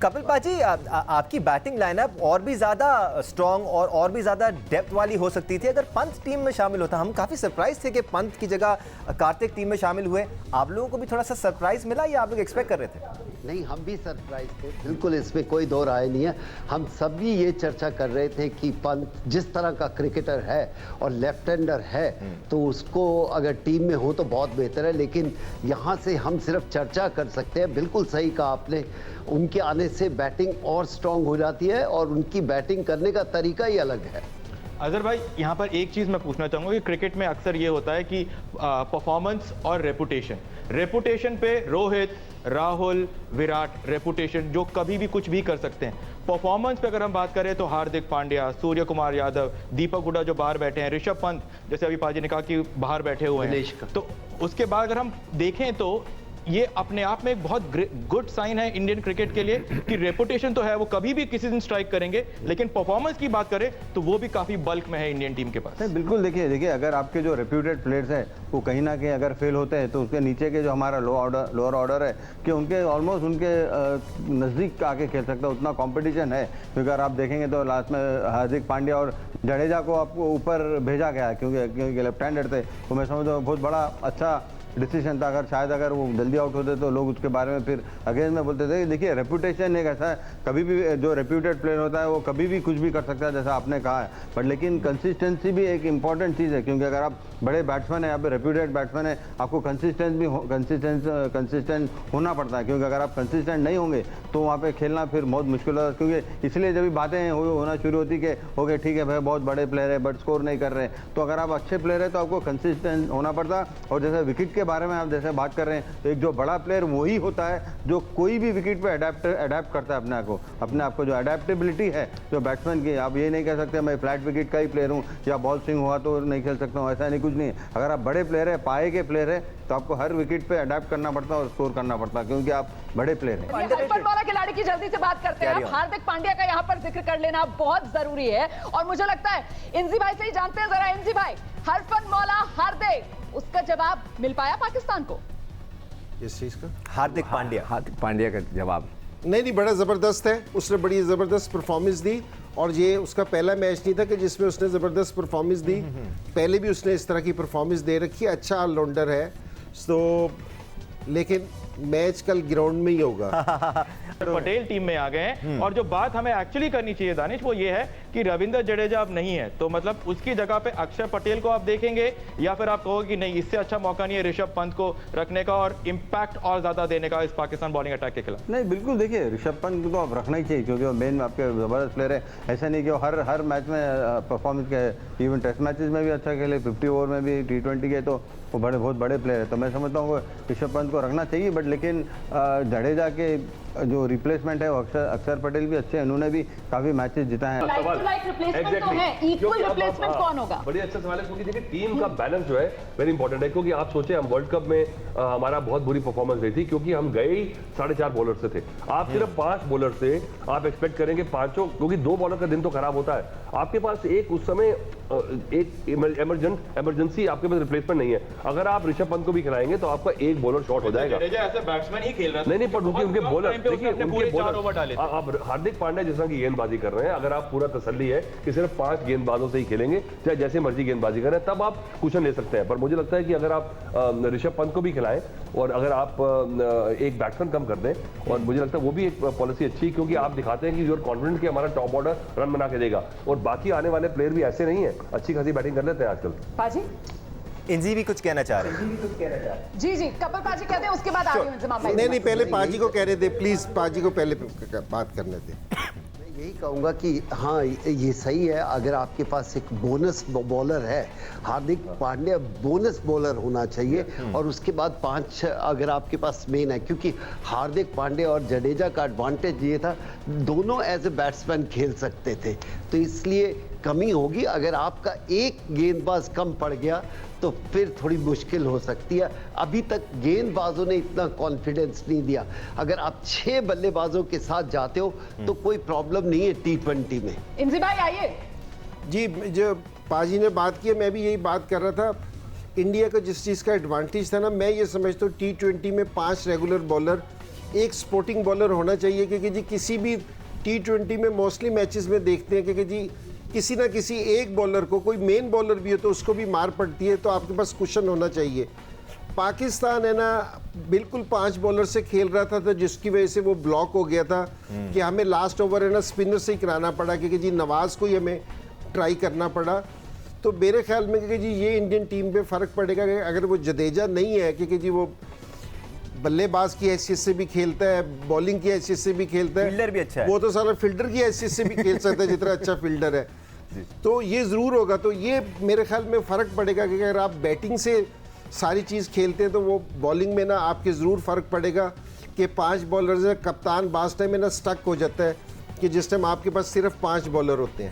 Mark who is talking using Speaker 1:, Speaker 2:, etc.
Speaker 1: कपिल पाजी, आपकी batting lineup और भी ज़्यादा स्ट्रॉन्ग और भी ज़्यादा डेप्थ वाली हो सकती थी अगर पंत टीम में शामिल होता। हम काफ़ी सरप्राइज थे कि पंत की जगह कार्तिक टीम में शामिल हुए। आप लोगों को भी थोड़ा सा सरप्राइज मिला या आप लोग एक्सपेक्ट कर रहे थे?
Speaker 2: नहीं, हम भी सरप्राइज थे, बिल्कुल, इसमें कोई दो राय नहीं है। हम सभी ये चर्चा कर रहे थे कि पंत जिस तरह का क्रिकेटर है और लेफ्ट हैंडर है तो उसको अगर टीम में हो तो बहुत बेहतर है, लेकिन यहाँ से हम सिर्फ चर्चा कर सकते हैं। बिल्कुल सही कहा आपने, उनके आने से बैटिंग और स्ट्रांग हो जाती है और उनकी बैटिंग करने का तरीका ही अलग है।
Speaker 3: अजहर भाई, यहाँ पर एक चीज़ मैं पूछना चाहूँगा कि क्रिकेट में अक्सर ये होता है कि परफॉर्मेंस और रेपुटेशन पे रोहित, राहुल, विराट, रेपुटेशन जो कभी भी कुछ भी कर सकते हैं। परफॉर्मेंस पे अगर हम बात करें तो हार्दिक पांड्या, सूर्य कुमार यादव, दीपक हुडा जो बाहर बैठे हैं, ऋषभ पंत जैसे अभी पाजी ने कहा कि बाहर बैठे हुए हैं, तो उसके बाद अगर हम देखें तो ये अपने आप में एक बहुत गुड साइन है इंडियन क्रिकेट के लिए कि रेपुटेशन तो है, वो कभी भी किसी दिन स्ट्राइक करेंगे, लेकिन परफॉर्मेंस की बात करें तो वो भी काफी बल्क में है इंडियन टीम के पास।
Speaker 4: बिल्कुल, देखिए अगर आपके जो रेप्यूटेड प्लेयर्स हैं वो कहीं ना कहीं अगर फेल होते हैं तो उसके नीचे के जो हमारा लोअर ऑर्डर है कि उनके ऑलमोस्ट उनके नज़दीक आके खेल सकता है, उतना कॉम्पिटिशन है। क्योंकि अगर आप देखेंगे तो लास्ट में हार्दिक पांड्या और जडेजा को आपको ऊपर भेजा गया क्योंकि लेफ्ट हैंडर थे, तो मैं समझता हूँ बहुत बड़ा अच्छा डिसीजन था। अगर वो जल्दी आउट होते तो लोग उसके बारे में फिर अगेंस्ट में बोलते थे। देखिए, रेपुटेशन एक ऐसा है, कभी भी जो रेप्यूटेड प्लेयर होता है वो कभी भी कुछ भी कर सकता है जैसा आपने कहा है, बट लेकिन कंसिस्टेंसी भी एक इंपॉर्टेंट चीज़ है। क्योंकि अगर आप बड़े बैट्समैन हैं, आप रेप्यूटेड बैट्समैन हैं, आपको कंसिस्टेंट होना पड़ता है। क्योंकि अगर आप कंसिस्टेंट नहीं होंगे तो वहाँ पे खेलना फिर बहुत मुश्किल होता है। क्योंकि इसलिए जब बातें होना शुरू होती कि ओके ठीक है भाई, बहुत बड़े प्लेयर है बट स्कोर नहीं कर रहे हैं, तो अगर आप अच्छे प्लेयर है तो आपको कंसिस्टेंट होना पड़ता। और जैसे विकेट के बारे में आप जैसे बात कर रहे हैं, तो एक जो बड़ा प्लेयर वही होता है जो कोई भी विकेट पे अडेप्ट करता है अपने आप को जो अडेप्टेबिलिटी है जो बैट्समैन की। आप ये नहीं कह सकते मैं फ्लैट विकेट का ही प्लेयर हूँ या बॉल स्विंग हुआ तो नहीं खेल सकता हूँ, ऐसा नहीं, कुछ नहीं है। अगर आप बड़े प्लेयर है, पाए के प्लेयर है, तो आपको हर विकेट पे अडेप्ट करना पड़ता है और स्कोर करना पड़ता है क्योंकि आप बड़े प्लेयर हैं।
Speaker 5: हरफन मौला खिलाड़ी की जल्दी से बात करते हैं। हार्दिक पांड्या का यहाँ पर जिक्र कर लेना बहुत जरूरी है और मुझे लगता है इंजी भाई से ही जानते हैं। जरा इंजी भाई, हरफन मौला हार्दिक, उसका जवाब मिल पाया पाकिस्तान को?
Speaker 1: इस चीज का हार्दिक पांड्या
Speaker 6: का जवाब
Speaker 7: नहीं, बड़ा ज़बरदस्त है। उसने बड़ी ज़बरदस्त परफॉर्मेंस दी और ये उसका पहला मैच नहीं था कि जिसमें उसने ज़बरदस्त परफॉर्मेंस दी। पहले भी उसने इस तरह की परफॉर्मेंस दे रखी है, अच्छा ऑलराउंडर है। तो लेकिन मैच कल ग्राउंड में ही होगा।
Speaker 3: पटेल टीम में आ गए हैं और जो बात हमें एक्चुअली करनी चाहिए दानिश, वो ये है कि रविंद्र जडेजा अब नहीं है, तो मतलब उसकी जगह पे अक्षर पटेल को आप देखेंगे या फिर आप कहोगे कि नहीं, इससे अच्छा मौका नहीं है ऋषभ पंत को रखने का और इंपैक्ट और ज्यादा देने का इस पाकिस्तान बॉलिंग अटैक के खिलाफ?
Speaker 4: नहीं, बिल्कुल, देखिए ऋषभ पंत को तो आप रखना ही चाहिए क्योंकि वो मेन आपके जबरदस्त प्लेयर है। ऐसा नहीं कि वो हर मैच में परफॉर्मेंस के, इवन टेस्ट मैचेस में भी अच्छा खेले, 50 ओवर में भी, T20 के, तो वो बहुत बड़े प्लेयर है। तो मैं समझता हूँ ऋषभ पंत को रखना चाहिए, बट लेकिन जडेजा के जो रिप्लेसमेंट है वो अक्षर पटेल भी अच्छे हैं, उन्होंने भी काफी मैचेस जिताए हैं।
Speaker 5: कौन होगा?
Speaker 6: बड़ी अच्छा सवाल है क्योंकि देखिए टीम का बैलेंस जो है वेरी इंपॉर्टेंट है। क्योंकि आप सोचे हम वर्ल्ड कप में हमारा बहुत बुरी परफॉर्मेंस रही थी क्योंकि हम गए ही 4.5 बॉलर से थे। आप सिर्फ 5 बॉलर से आप एक्सपेक्ट करेंगे पांचों, क्योंकि 2 बॉलर का दिन तो खराब होता है। आपके पास एक उस समय एक इमरजेंसी आपके पास रिप्लेसमेंट नहीं है। अगर आप ऋषभ पंत को भी खिलाएंगे तो आपका एक बॉलर शॉर्ट हो जाएगा।
Speaker 3: ऐसे बैट्समैन ही खेल रहा था।
Speaker 6: नहीं, पर उनके बॉलर देखिए,
Speaker 3: उनके बॉलर
Speaker 6: आप हार्दिक पांड्या जिस तरह की गेंदबाजी कर रहे हैं, अगर आप पूरा तसल्ली है कि सिर्फ 5 गेंदबाजों से ही खेलेंगे, चाहे जैसे मर्जी गेंदबाजी करें, तब आप कुशन ले सकते हैं। पर मुझे लगता है कि अगर आप ऋषभ पंत को भी खिलाएं और अगर आप एक बैट्समैन कम कर दें, और मुझे लगता है वो भी एक पॉलिसी अच्छी, क्योंकि आप दिखाते हैं कि यूर कॉन्फिडेंट कि हमारा टॉप ऑर्डर रन बना के देगा। और बाकी आने वाले प्लेयर भी ऐसे नहीं है, अच्छी खासी बैटिंग कर लेते हैं आजकल।
Speaker 5: पाजी,
Speaker 1: इंजी भी कुछ कहना चाह रहे हैं।
Speaker 5: जी कपिल पाजी कहते हैं, उसके बाद आ रही हूं।
Speaker 7: नहीं, पहले पाजी को कहने दे प्लीज, पाजी को पहले बात करने दे।
Speaker 2: मैं यही कहूँगा कि हाँ, ये सही है। अगर आपके पास एक बोनस बॉलर है, हार्दिक पांड्या बोनस बॉलर होना चाहिए, और उसके बाद 5 अगर आपके पास मेन है, क्योंकि हार्दिक पांड्या और जडेजा का एडवांटेज ये था दोनों एज ए बैट्समैन खेल सकते थे, तो इसलिए कमी होगी। अगर आपका एक गेंदबाज कम पड़ गया तो फिर थोड़ी मुश्किल हो सकती है। अभी तक गेंदबाजों ने इतना कॉन्फिडेंस नहीं दिया। अगर आप 6 बल्लेबाजों के साथ जाते हो तो कोई प्रॉब्लम नहीं है T20 में।
Speaker 5: इंजी भाई आइए।
Speaker 7: जी, जो पाजी ने बात की, मैं भी यही बात कर रहा था। इंडिया का जिस चीज़ का एडवांटेज था ना, मैं ये समझता हूँ T20 में 5 रेगुलर बॉलर एक स्पोर्टिंग बॉलर होना चाहिए, क्योंकि जी किसी भी T20 में मोस्टली मैचेस में देखते हैं कि जी किसी ना किसी एक बॉलर को, कोई मेन बॉलर भी हो तो उसको भी मार पड़ती है, तो आपके पास कुशन होना चाहिए। पाकिस्तान है ना बिल्कुल 5 बॉलर से खेल रहा था, तो जिसकी वजह से वो ब्लॉक हो गया था कि हमें लास्ट ओवर है ना स्पिनर से ही कराना पड़ा, क्योंकि जी नवाज को ही हमें ट्राई करना पड़ा। तो मेरे ख्याल में कि जी ये इंडियन टीम पे फ़र्क पड़ेगा कि अगर वो जडेजा नहीं है, क्योंकि जी वो बल्लेबाज की हैसियत से भी खेलता है, बॉलिंग की हैसियत से भी खेलता है,
Speaker 1: फील्डर भी अच्छा है।
Speaker 7: वो तो सारा फील्डर की हैसियत से भी खेल सकता है जितना अच्छा फील्डर है। तो ये ज़रूर होगा, तो ये मेरे ख्याल में फ़र्क पड़ेगा कि अगर आप बैटिंग से सारी चीज़ खेलते हैं तो वो बॉलिंग में ना आपके ज़रूर फ़र्क पड़ेगा कि 5 बॉलर से कप्तान बास टाइम में ना स्टक हो जाता है कि जिस टाइम आपके पास सिर्फ 5 बॉलर होते हैं।